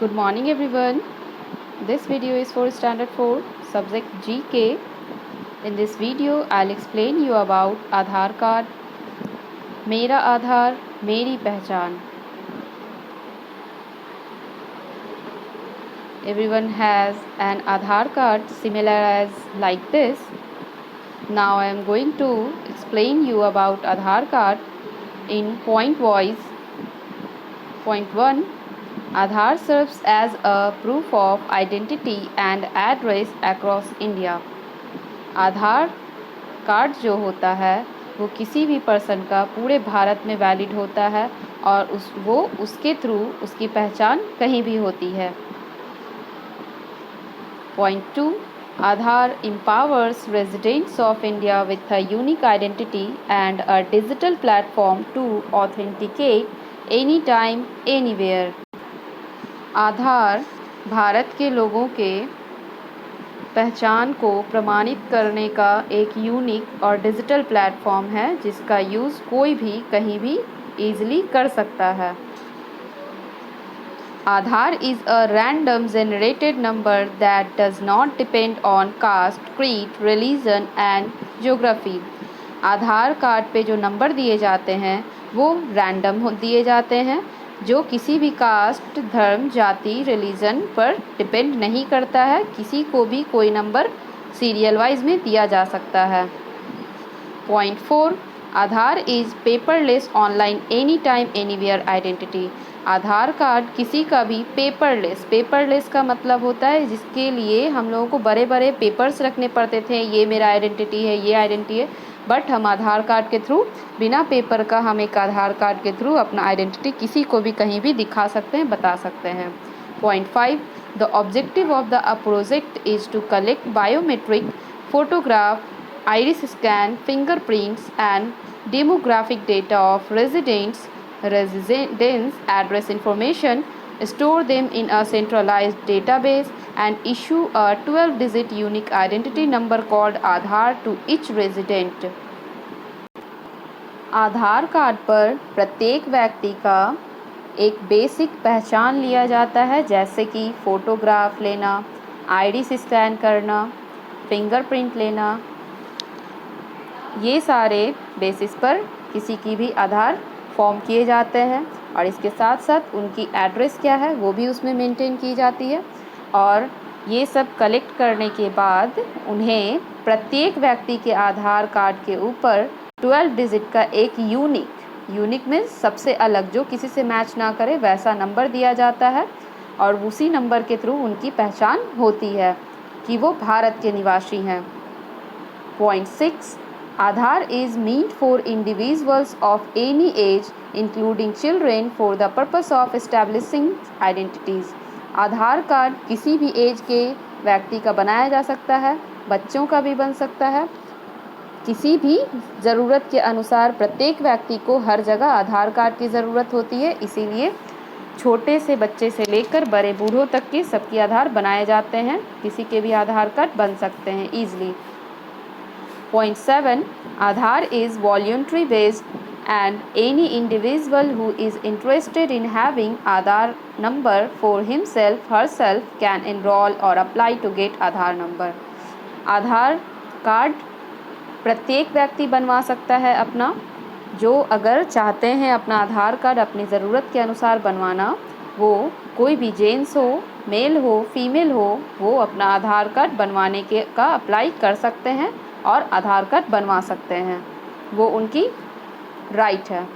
Good morning everyone. This video is for standard 4 subject GK. In this video I'll explain you about Aadhaar card. मेरा आधार मेरी पहचान. Everyone has an Aadhaar card similar as like this. Now I am going to explain you about Aadhaar card in point wise. Point 1. Aadhaar serves as a proof of identity and address across India. Aadhaar card जो होता है वो किसी भी person का पूरे भारत में valid होता है और उसके थ्रू उसकी पहचान कहीं भी होती है. Point 2. Aadhaar empowers residents of India with a unique identity and a digital platform to authenticate anytime, anywhere. आधार भारत के लोगों के पहचान को प्रमाणित करने का एक यूनिक और डिजिटल प्लेटफॉर्म है जिसका यूज़ कोई भी कहीं भी ईजिली कर सकता है. Aadhaar is a random generated number that does not depend on caste, creed, religion and geography. Aadhaar card पे जो नंबर दिए जाते हैं वो रैंडम दिए जाते हैं जो किसी भी कास्ट, धर्म, जाति, रिलीजन पर डिपेंड नहीं करता है. किसी को भी कोई नंबर सीरियल वाइज में दिया जा सकता है. Point 4. Aadhaar is paperless online any time anywhere identity. Aadhaar card किसी का भी पेपरलेस का मतलब होता है जिसके लिए हम लोगों को बड़े बड़े पेपर्स रखने पड़ते थे. ये मेरा आइडेंटिटी है, ये आइडेंटिटी है, बट हम आधार कार्ड के थ्रू बिना पेपर का हम एक आधार कार्ड के थ्रू अपना आइडेंटिटी किसी को भी कहीं भी दिखा सकते हैं, बता सकते हैं. Point 5. The objective of the project is to collect biometric, photograph, iris scan, fingerprints and demographic data of residents address information, store them in a centralized database and issue a 12-digit unique identity number called Aadhaar to each resident. Aadhaar card पर प्रत्येक व्यक्ति का एक basic पहचान लिया जाता है जैसे कि फ़ोटोग्राफ लेना, आइरिस स्कैन करना, फिंगरप्रिंट लेना. ये सारे बेसिस पर किसी की भी आधार फॉर्म किए जाते हैं और इसके साथ साथ उनकी एड्रेस क्या है वो भी उसमें मेंटेन की जाती है. और ये सब कलेक्ट करने के बाद उन्हें प्रत्येक व्यक्ति के आधार कार्ड के ऊपर 12 डिजिट का एक यूनिक मीन्स सबसे अलग जो किसी से मैच ना करे वैसा नंबर दिया जाता है और उसी नंबर के थ्रू उनकी पहचान होती है कि वो भारत के निवासी हैं. Point 6. Aadhaar is meant for individuals of any age, including children, for the purpose of establishing identities. Aadhaar card किसी भी एज के व्यक्ति का बनाया जा सकता है, बच्चों का भी बन सकता है. किसी भी ज़रूरत के अनुसार प्रत्येक व्यक्ति को हर जगह आधार कार्ड की ज़रूरत होती है, इसीलिए छोटे से बच्चे से लेकर बड़े बूढ़ों तक के सबके आधार बनाए जाते हैं. किसी के भी आधार कार्ड बन सकते हैं easily. Point 7. Aadhaar is voluntary based and any individual who is interested in having Aadhaar number for herself can enroll or apply to get Aadhaar number. Aadhaar card प्रत्येक व्यक्ति बनवा सकता है अपना, जो अगर चाहते हैं अपना आधार कार्ड अपनी ज़रूरत के अनुसार बनवाना, वो कोई भी जेंट्स हो, मेल हो, फीमेल हो, वो अपना आधार कार्ड बनवाने का अप्लाई कर सकते हैं और आधार कार्ड बनवा सकते हैं, वो उनकी राइट है.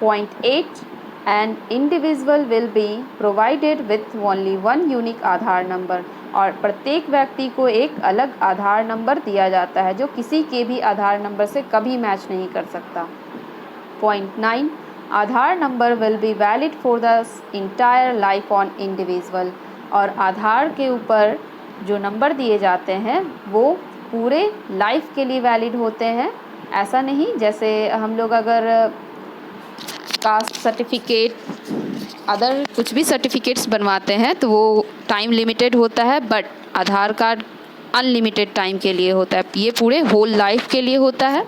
Point 8. An individual will be provided with only one unique Aadhaar number. और प्रत्येक व्यक्ति को एक अलग आधार नंबर दिया जाता है जो किसी के भी आधार नंबर से कभी मैच नहीं कर सकता. Point 9. Aadhaar number will be valid for the entire life on individual. और आधार के ऊपर जो नंबर दिए जाते हैं वो पूरे लाइफ के लिए वैलिड होते हैं. ऐसा नहीं जैसे हम लोग अगर कास्ट सर्टिफिकेट अदर कुछ भी सर्टिफिकेट्स बनवाते हैं तो वो टाइम लिमिटेड होता है, but Aadhaar card unlimited time के लिए होता है. ये पूरे होल लाइफ के लिए होता है.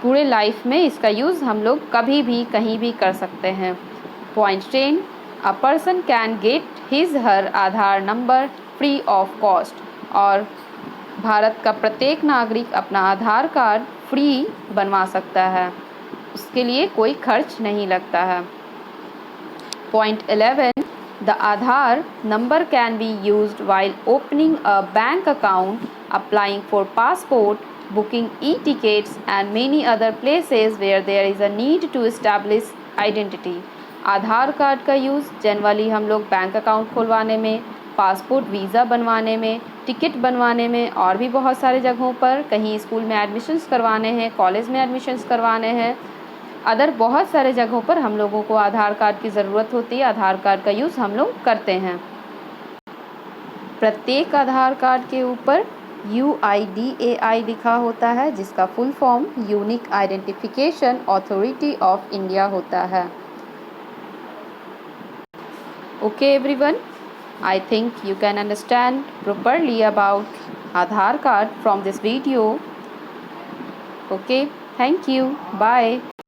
पूरे लाइफ में इसका यूज़ हम लोग कभी भी कहीं भी कर सकते हैं. Point 10. A person can get his her Aadhaar number free of cost. और भारत का प्रत्येक नागरिक अपना आधार कार्ड फ्री बनवा सकता है, उसके लिए कोई खर्च नहीं लगता है। Point 11, the Aadhaar number can be used while opening a bank account, applying for passport, booking e-tickets and many other places where there is a need to establish identity। Aadhaar card का use generally हम लोग bank account खुलवाने में, passport visa बनवाने में, ticket बनवाने में और भी बहुत सारे जगहों पर, कहीं स्कूल में एडमिशन्स करवाने हैं, कॉलेज में एडमिशन्स करवाने हैं, अदर बहुत सारे जगहों पर हम लोगों को आधार कार्ड की ज़रूरत होती है। आधार कार्ड का यूज़ हम लोग करते हैं। प्रत्येक आधार कार्ड के ऊपर UIDAI लिखा होता है, जिसका full form unique identification authority of India होता है। Okay everyone, I think you can understand properly about Aadhaar card from this video. Okay, thank you. Bye.